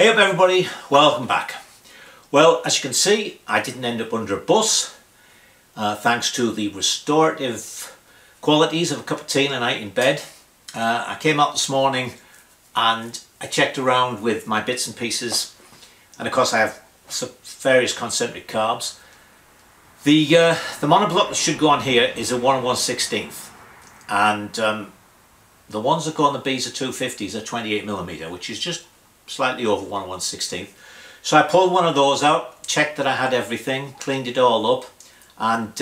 Hey up everybody, welcome back. Well, as you can see, I didn't end up under a bus thanks to the restorative qualities of a cup of tea and a night in bed. I came out this morning and I checked around with my bits and pieces, and of course I have some various concentric carbs. The monoblock that should go on here is a 1 1/16, and the ones that go on the Bs are 250s are 28mm, which is just slightly over 1 1/16. So I pulled one of those out, checked that I had everything, cleaned it all up, and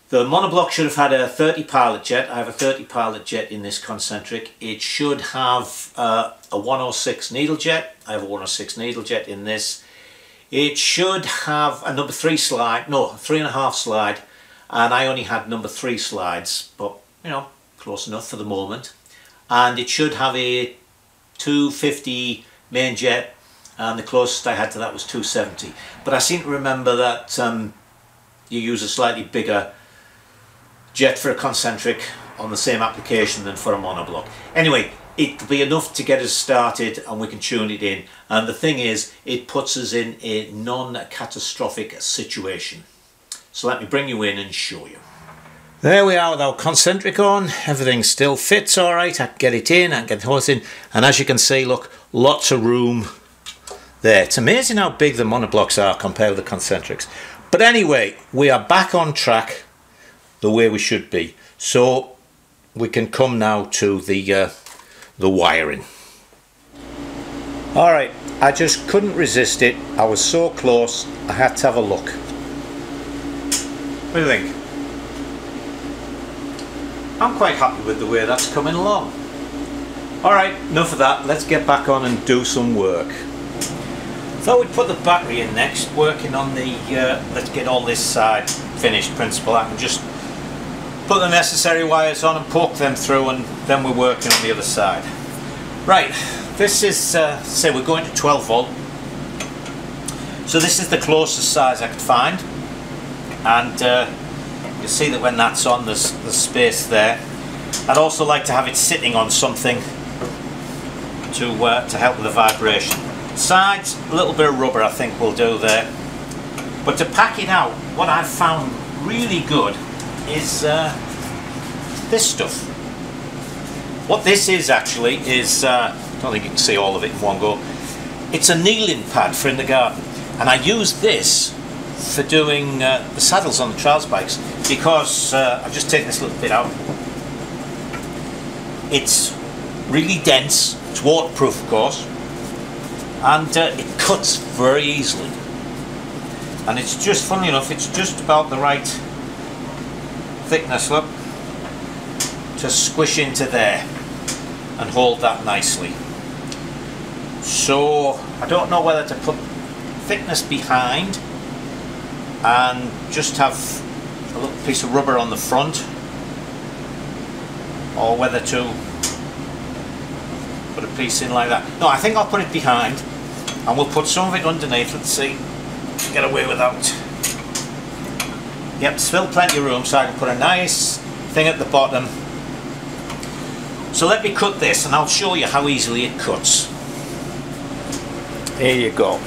the monoblock should have had a 30 pilot jet. I have a 30 pilot jet in this concentric. It should have a 106 needle jet. I have a 106 needle jet in this. It should have a number 3 slide, no, 3.5 slide, and I only had number 3 slides, but you know, close enough for the moment. And it should have a 250 main jet, and the closest I had to that was 270. But I seem to remember that you use a slightly bigger jet for a concentric on the same application than for a monoblock. Anyway, it'll be enough to get us started and we can tune it in. And the thing is, it puts us in a non-catastrophic situation. So let me bring you in and show you. There we are with our concentric on. Everything still fits all right. I can get it in, I can get the hose in, and as you can see, look, lots of room there. It's amazing how big the monoblocks are compared with the concentrics. But anyway, we are back on track the way we should be. So we can come now to the wiring. All right, I just couldn't resist it. I was so close, I had to have a look. What do you think? I'm quite happy with the way that's coming along. Alright, enough of that, let's get back on and do some work. Thought we'd put the battery in next, working on the let's get all this side finished principle. I can just put the necessary wires on and poke them through, and then we're working on the other side. Right, this is, say we're going to 12 volt. So this is the closest size I could find, and you see that when that's on, there's space there. I'd also like to have it sitting on something to help with the vibration. Sides, a little bit of rubber I think will do there. But to pack it out, what I've found really good is this stuff. What this is actually is, I don't think you can see all of it in one go. It's a kneeling pad for in the garden, and I use this for doing the saddles on the trials bikes, because I've just taken this little bit out. It's really dense, it's waterproof of course, and it cuts very easily, and it's just, funnily enough, it's just about the right thickness, look, to squish into there and hold that nicely. So I don't know whether to put thickness behind and just have a little piece of rubber on the front, or whether to put a piece in like that. No, I think I'll put it behind, and we'll put some of it underneath. Let's see, get away without. Yep, still plenty of room, so I can put a nice thing at the bottom. So let me cut this and I'll show you how easily it cuts. There you go.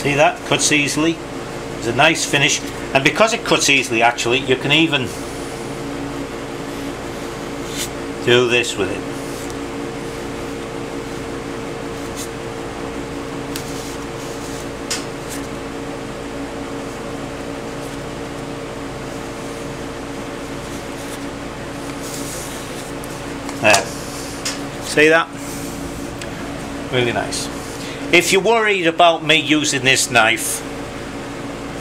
See that? Cuts easily. It's a nice finish, and because it cuts easily, actually you can even do this with it. There. See that? Really nice. If you're worried about me using this knife,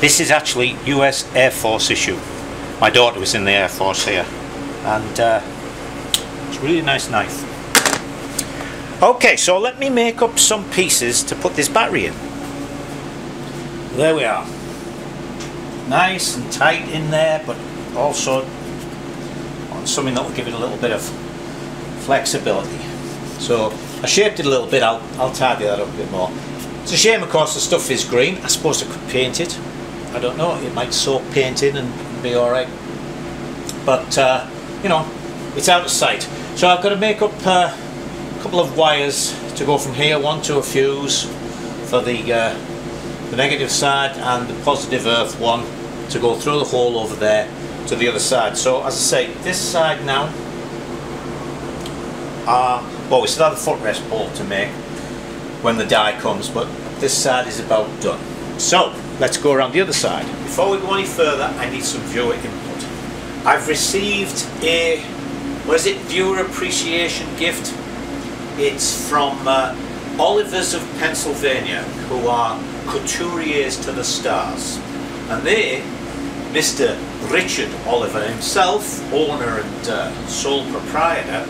this is actually US Air Force issue. My daughter was in the Air Force here, and it's a really nice knife. Okay, so let me make up some pieces to put this battery in. There we are. Nice and tight in there, but also on something that will give it a little bit of flexibility. So I shaped it a little bit. I'll tidy that up a bit more. It's a shame, of course, the stuff is green. I suppose I could paint it. I don't know. It might soak paint in and be all right. But you know, it's out of sight. So I've got to make up a couple of wires to go from here, one to a fuse for the negative side, and the positive earth one to go through the hole over there to the other side. So as I say, this side now, well, we still have the footrest bolt to make when the die comes, but this side is about done. So let's go around the other side. Before we go any further, I need some viewer input. I've received a, what is it, viewer appreciation gift. It's from Oliver's of Pennsylvania, who are couturiers to the stars, and they, Mr. Richard Oliver himself, owner and sole proprietor,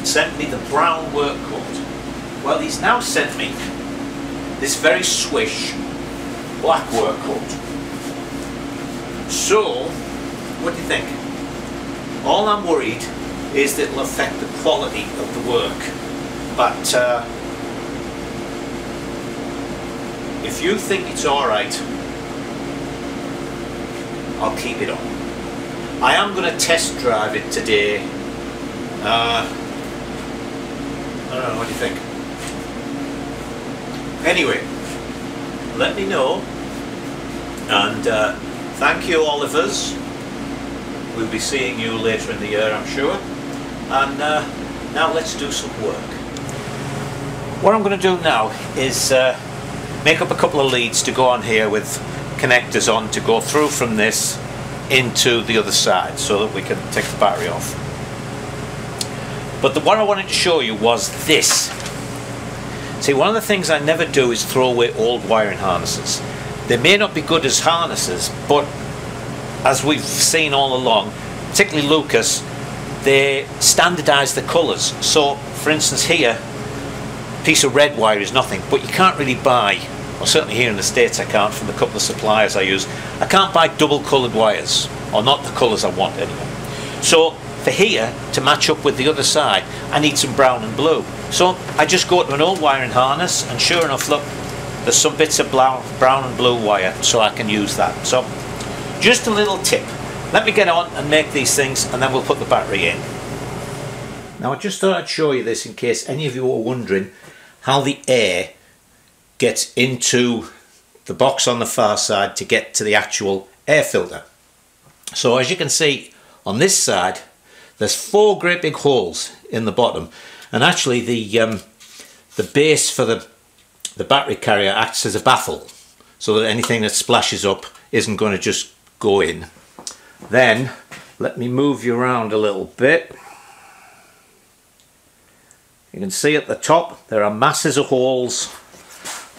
sent me the brown work coat. Well, he's now sent me this very swish black work coat. So, what do you think? All I'm worried is that it'll affect the quality of the work. But if you think it's alright, I'll keep it on. I am going to test drive it today. I don't know, what do you think? Anyway, let me know, and thank you, Olivers. We'll be seeing you later in the year, I'm sure. And now let's do some work. What I'm going to do now is make up a couple of leads to go on here with connectors on to go through from this into the other side so that we can take the battery off. But what I wanted to show you was this. See, one of the things I never do is throw away old wiring harnesses. They may not be good as harnesses, but as we've seen all along, particularly Lucas, they standardise the colours. So, for instance here, a piece of red wire is nothing, but you can't really buy, or certainly here in the States I can't, from the couple of suppliers I use, I can't buy double coloured wires, or not the colours I want anyway. So, for here, to match up with the other side, I need some brown and blue. So I just go to an old wiring harness, and sure enough, look, there's some bits of brown and blue wire, so I can use that. So just a little tip. Let me get on and make these things, and then we'll put the battery in. Now I just thought I'd show you this in case any of you are wondering how the air gets into the box on the far side to get to the actual air filter. So as you can see on this side, there's 4 great big holes in the bottom, and actually the base for the battery carrier acts as a baffle, so that anything that splashes up isn't going to just go in. Then let me move you around a little bit. You can see at the top there are masses of holes.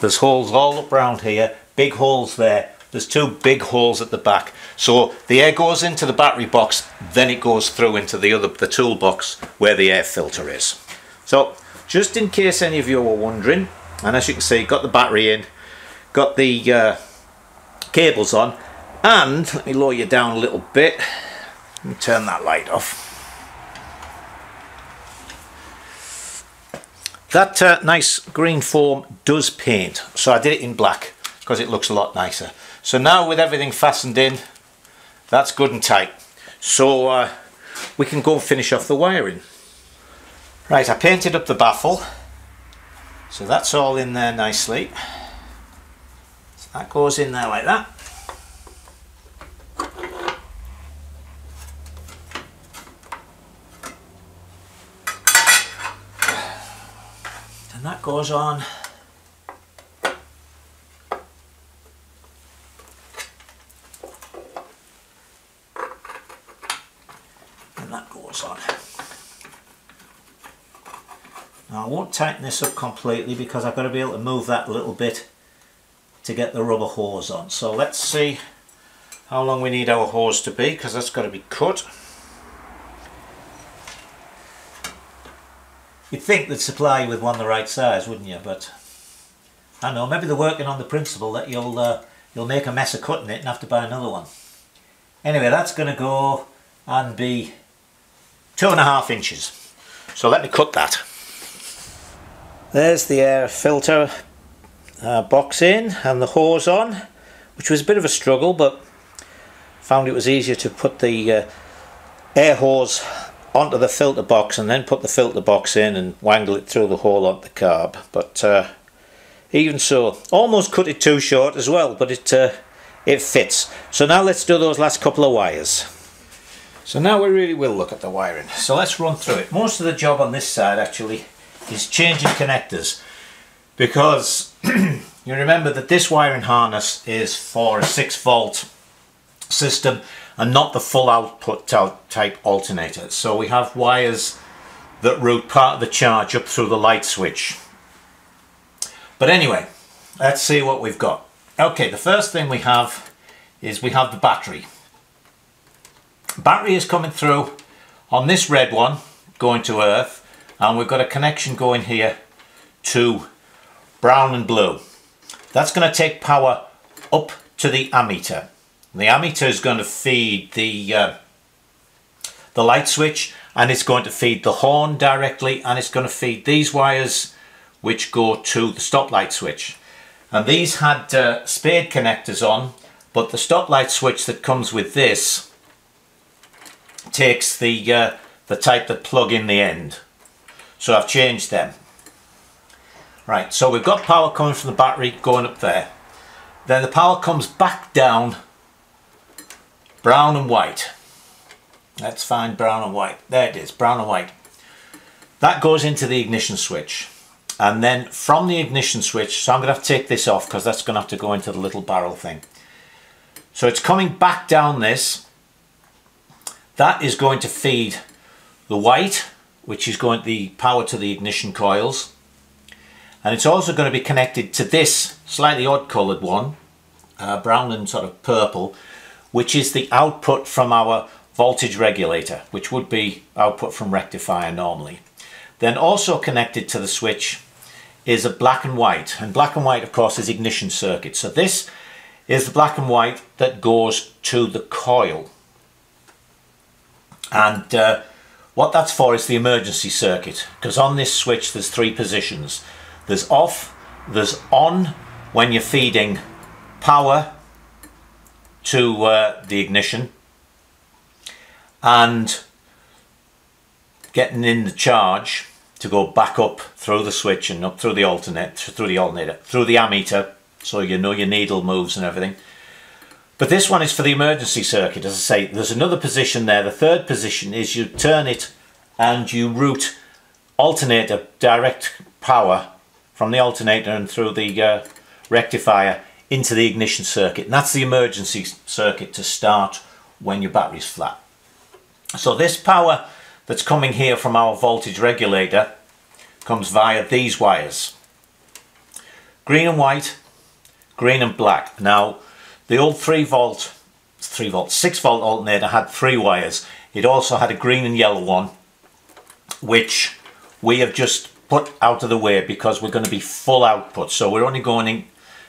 There's holes all up around here, big holes there. There's 2 big holes at the back. So the air goes into the battery box, then it goes through into the toolbox where the air filter is. So just in case any of you were wondering, and as you can see, got the battery in, got the cables on, and let me lower you down a little bit and turn that light off. That nice green foam does paint, so I did it in black because it looks a lot nicer. So now with everything fastened in, that's good and tight. So we can go and finish off the wiring. Right, I painted up the baffle, so that's all in there nicely. So that goes in there like that. And that goes on. And that goes on. Now I won't tighten this up completely because I've got to be able to move that a little bit to get the rubber hose on. So let's see how long we need our hose to be, because that's got to be cut. You'd think they'd supply you with one the right size, wouldn't you? But I don't know, maybe they're working on the principle that you'll make a mess of cutting it and have to buy another one. Anyway, that's going to go and be 2.5 inches. So let me cut that. There's the air filter box in and the hose on, which was a bit of a struggle, but found it was easier to put the air hose onto the filter box and then put the filter box in and wangle it through the hole onto the carb. But even so, almost cut it too short as well, but it fits. So now let's do those last couple of wires. So now we really will look at the wiring. So let's run through it. Most of the job on this side actually is changing connectors, because you remember that this wiring harness is for a 6-volt system and not the full output type alternator. So we have wires that route part of the charge up through the light switch. But anyway, let's see what we've got. Okay, the first thing we have is we have the battery. Battery is coming through on this red one going to earth, and we've got a connection going here to brown and blue. That's going to take power up to the ammeter. The ammeter is going to feed the light switch, and it's going to feed the horn directly, and it's going to feed these wires which go to the stoplight switch. And these had spade connectors on, but the stoplight switch that comes with this takes the type that plug in the end. So I've changed them. Right, so we've got power coming from the battery going up there. Then the power comes back down brown and white. Let's find brown and white. There it is, brown and white. That goes into the ignition switch. And then from the ignition switch, so I'm going to have to take this off because that's going to have to go into the little barrel thing. So it's coming back down this. That is going to feed the white, which is going to be power to the ignition coils. And it's also going to be connected to this slightly odd coloured one, brown and sort of purple, which is the output from our voltage regulator, which would be output from rectifier normally. Then also connected to the switch is a black and white, and black and white of course is ignition circuit. So this is the black and white that goes to the coil, and what that's for is the emergency circuit, because on this switch there's 3 positions. There's off, there's on when you're feeding power to the ignition and getting in the charge to go back up through the switch and up through the alternator, through the ammeter, so you know your needle moves and everything. But this one is for the emergency circuit. As I say, there's another position there. The third position is you turn it and you route alternator direct power from the alternator and through the rectifier into the ignition circuit, and that's the emergency circuit to start when your battery's flat. So this power that's coming here from our voltage regulator comes via these wires, green and white, green and black. Now the old 6 volt alternator had 3 wires. It also had a green and yellow one, which we have just put out of the way because we're going to be full output. So we're only going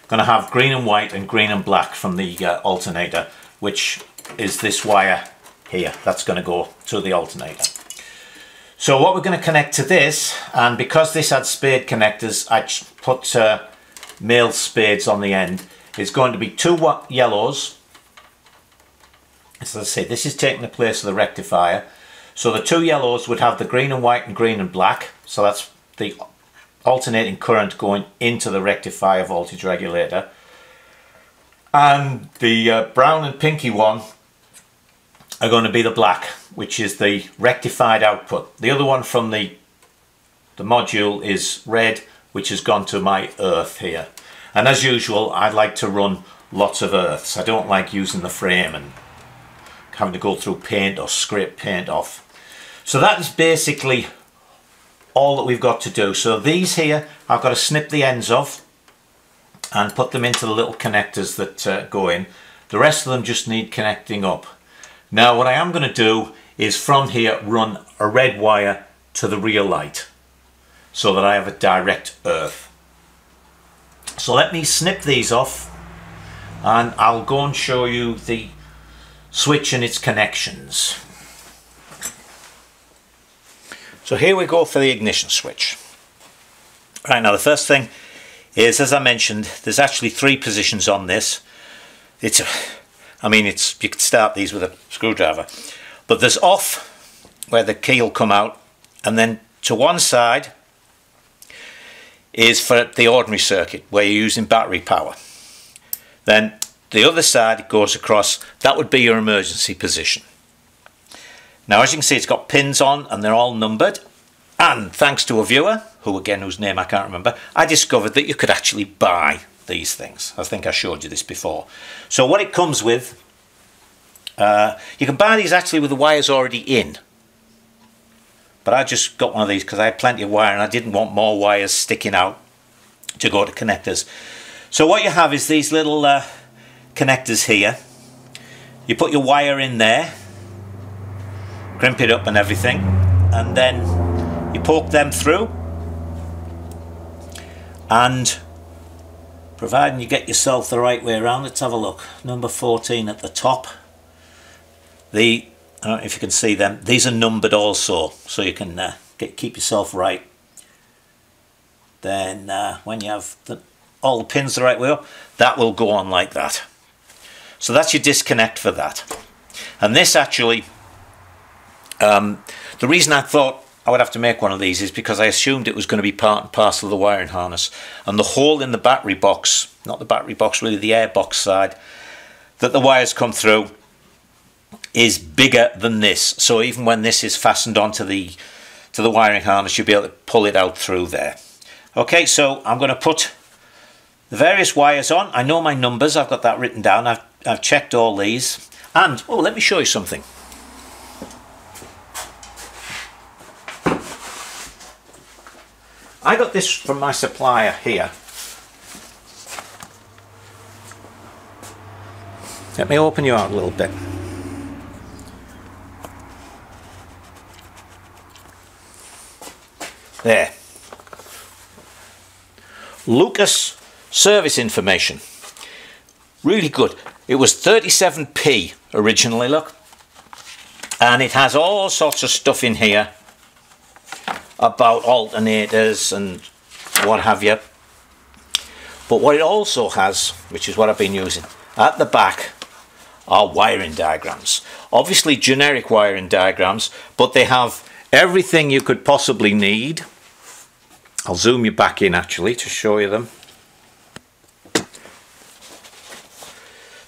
to have green and white and green and black from the alternator, which is this wire here. That's going to go to the alternator. So what we're going to connect to this, and because this had spade connectors, I put male spades on the end, is going to be 2 yellows. As I say, this is taking the place of the rectifier. So the 2 yellows would have the green and white and green and black. So that's the alternating current going into the rectifier voltage regulator. And the brown and pinky one are going to be the black, which is the rectified output. The other one from the module is red, which has gone to my earth here. And as usual, I like to run lots of earths. I don't like using the frame and having to go through paint or scrape paint off. So that is basically all that we've got to do. So these here, I've got to snip the ends off and put them into the little connectors that go in. The rest of them just need connecting up. Now what I am going to do is from here run a red wire to the rear light so that I have a direct earth. So let me snip these off and I'll go and show you the switch and its connections. So here we go for the ignition switch. Right, now the first thing is, as I mentioned, there's actually 3 positions on this. You could start these with a screwdriver, but there's off, where the key will come out, and then to one side is for the ordinary circuit where you're using battery power. Then the other side goes across, that would be your emergency position. Now as you can see, it's got pins on and they're all numbered, and thanks to a viewer, whose name I can't remember, I discovered that you could actually buy these things. I think I showed you this before. So what it comes with, you can buy these actually with the wires already in. But I just got one of these because I had plenty of wire and I didn't want more wires sticking out to go to connectors. So what you have is these little connectors here. You put your wire in there, crimp it up and everything, and then you poke them through, and providing you get yourself the right way around, let's have a look. Number 14 at the top. I don't know if you can see them. These are numbered also, so you can keep yourself right. Then when you have all the pins the right way up, that will go on like that. So that's your disconnect for that. And this actually, the reason I thought I would have to make one of these is because I assumed it was going to be part and parcel of the wiring harness, and the hole in the battery box, not the battery box, really the air box side that the wires come through, is bigger than this. So even when this is fastened onto the wiring harness, you'll be able to pull it out through there. Okay, so I'm going to put the various wires on. I know my numbers, I've got that written down, I've checked all these, and oh, let me show you something. I got this from my supplier here. Let me open you out a little bit. There. Lucas service information. Really good. It was 37p originally, look. And it has all sorts of stuff in here about alternators and what have you. But what it also has, which is what I've been using, at the back are wiring diagrams. Obviously generic wiring diagrams, but they have everything you could possibly need. I'll zoom you back in actually to show you them.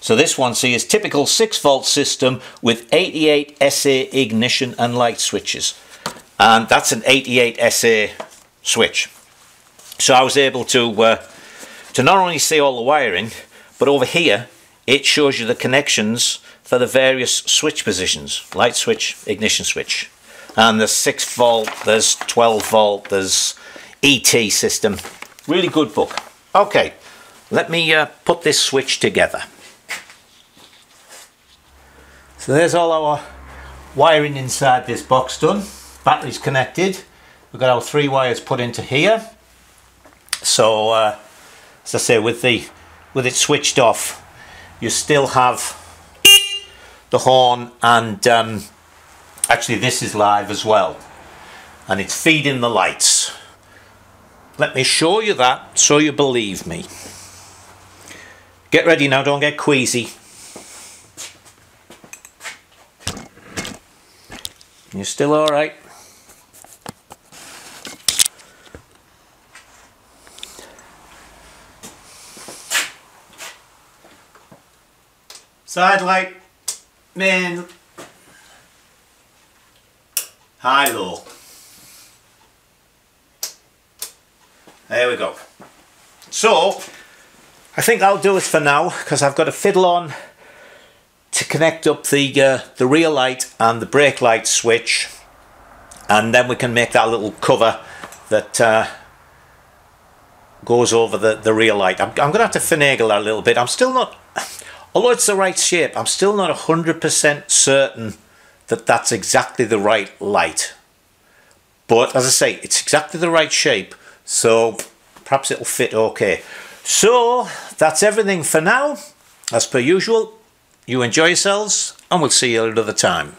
So this one, see, is typical 6-volt system with 88 SA ignition and light switches. And that's an 88 SA switch. So I was able to not only see all the wiring, but over here it shows you the connections for the various switch positions. Light switch, ignition switch. And there's 6-volt, there's 12-volt, there's ET system. Really good book. Okay, let me put this switch together. So there's all our wiring inside this box done. Batteries connected. We've got our 3 wires put into here. So as I say, with it switched off, you still have the horn, and actually this is live as well, and it's feeding the lights. Let me show you that so you believe me. Get ready now, don't get queasy. You're still alright? Side light, main, high, low. There we go. So I think that'll do it for now, because I've got to fiddle on to connect up the rear light and the brake light switch, and then we can make that little cover that goes over the rear light. I'm going to have to finagle that a little bit. I'm still not, although it's the right shape, I'm still not 100% certain that that's exactly the right light. But as I say, it's exactly the right shape, so perhaps it'll fit okay. So that's everything for now. As per usual, you enjoy yourselves, and we'll see you another time.